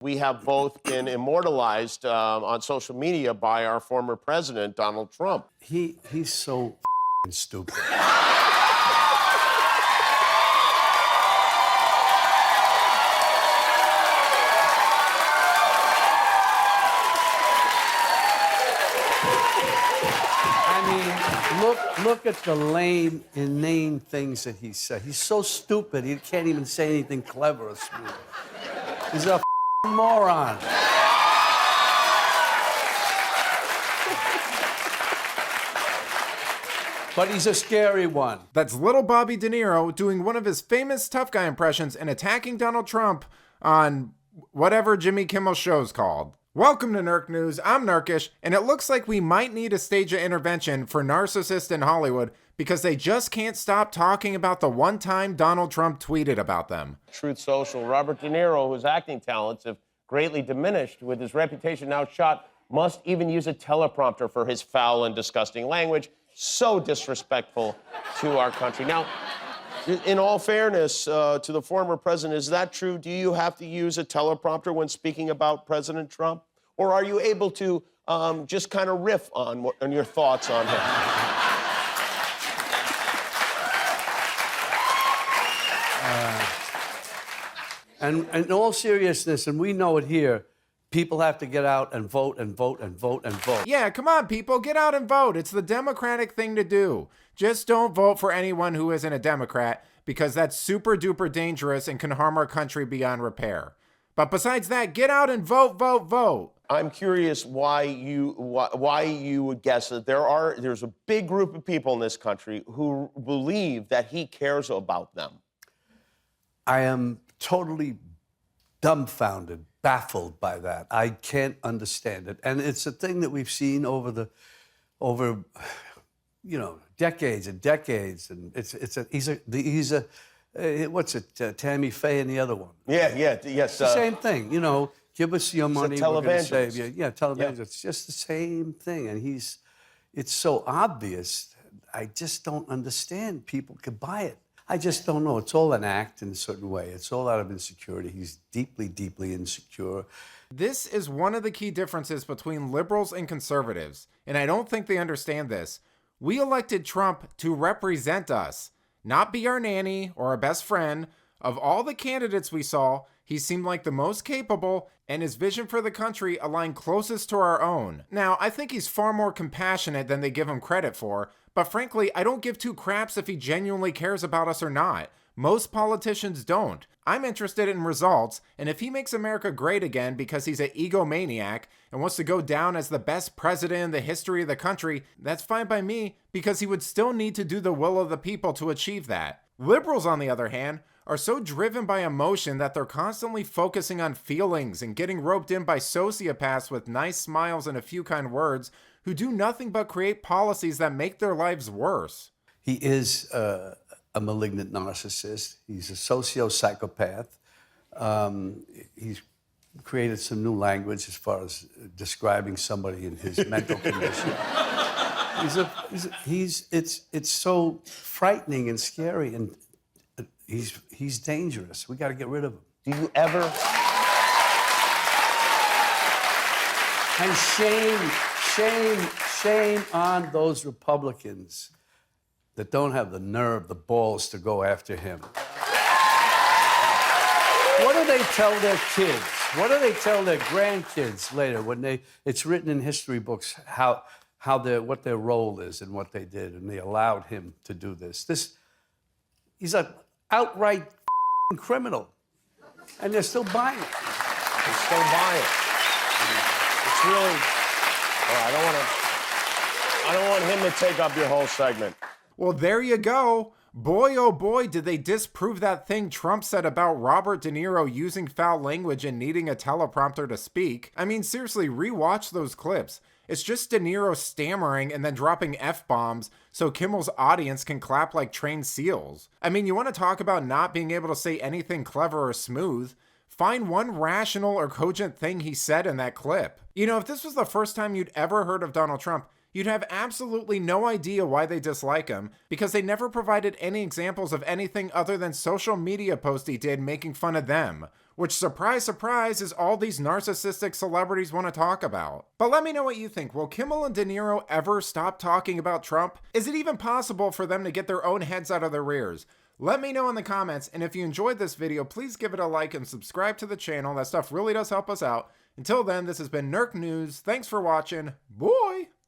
We have both been immortalized on social media by our former president, Donald Trump. He's so stupid. Look at the lame, inane things that he said. He's so stupid, he can't even say anything clever or smooth. He's a moron. But he's a scary one. That's little Bobby De Niro doing one of his famous tough guy impressions and attacking Donald Trump on whatever Jimmy Kimmel show's called. Welcome to Nerk News. I'm Nerkish, and it looks like we might need to stage an intervention for narcissists in Hollywood because they just can't stop talking about the one time Donald Trump tweeted about them. Truth Social, Robert De Niro, whose acting talents have greatly diminished with his reputation now shot, must even use a teleprompter for his foul and disgusting language. So disrespectful to our country. Now, in all fairness to the former president, is that true? Do you have to use a teleprompter when speaking about President Trump? Or are you able to just kind of riff on your thoughts on him? And in all seriousness, and we know it here, people have to get out and vote and vote and vote and vote. Yeah, come on, people, get out and vote. It's the Democratic thing to do. Just don't vote for anyone who isn't a Democrat, because that's super duper dangerous and can harm our country beyond repair. But besides that, get out and vote, vote, vote. I'm curious why you would guess that there's a big group of people in this country who believe that he cares about them. I am totally dumbfounded, baffled by that. I can't understand it. And it's a thing that we've seen over decades and decades. And he's a what's it, Tammy Faye and the other one? Yes. It's the same thing, give us your money, we're going to save you. Yeah, televangelist. Yeah. It's just the same thing. And it's so obvious. I just don't understand people could buy it. I just don't know. It's all an act in a certain way. It's all out of insecurity. He's deeply, deeply insecure. This is one of the key differences between liberals and conservatives, and I don't think they understand this. We elected Trump to represent us, not be our nanny or our best friend. Of all the candidates we saw, he seemed like the most capable, and his vision for the country aligned closest to our own. Now, I think he's far more compassionate than they give him credit for, but frankly, I don't give two craps if he genuinely cares about us or not. Most politicians don't. I'm interested in results, and if he makes America great again because he's an egomaniac and wants to go down as the best president in the history of the country, that's fine by me, because he would still need to do the will of the people to achieve that. Liberals, on the other hand, are so driven by emotion that they're constantly focusing on feelings and getting roped in by sociopaths with nice smiles and a few kind words who do nothing but create policies that make their lives worse. He is a malignant narcissist. He's a socio-psychopath. He's created some new language as far as describing somebody in his mental condition. It's so frightening and scary, and he's dangerous. We got to get rid of him. Do you ever? And shame on those Republicans that don't have the nerve, the balls to go after him. What do they tell their kids? What do they tell their grandkids later when it's written in history books what their role is and what they did, and they allowed him to do this. He's an outright criminal, and they're still buying it. They're still buying it. It's really. I don't want him to take up your whole segment. Well, there you go. Boy, oh boy, did they disprove that thing Trump said about Robert De Niro using foul language and needing a teleprompter to speak. I mean, seriously, rewatch those clips. It's just De Niro stammering and then dropping F-bombs so Kimmel's audience can clap like trained seals. I mean, you want to talk about not being able to say anything clever or smooth? Find one rational or cogent thing he said in that clip. If this was the first time you'd ever heard of Donald Trump, you'd have absolutely no idea why they dislike him because they never provided any examples of anything other than social media posts he did making fun of them, which, surprise, surprise, is all these narcissistic celebrities want to talk about. But let me know what you think. Will Kimmel and De Niro ever stop talking about Trump? Is it even possible for them to get their own heads out of their rears? Let me know in the comments, and if you enjoyed this video, please give it a like and subscribe to the channel. That stuff really does help us out. Until then, this has been Nerk News. Thanks for watching. Bye!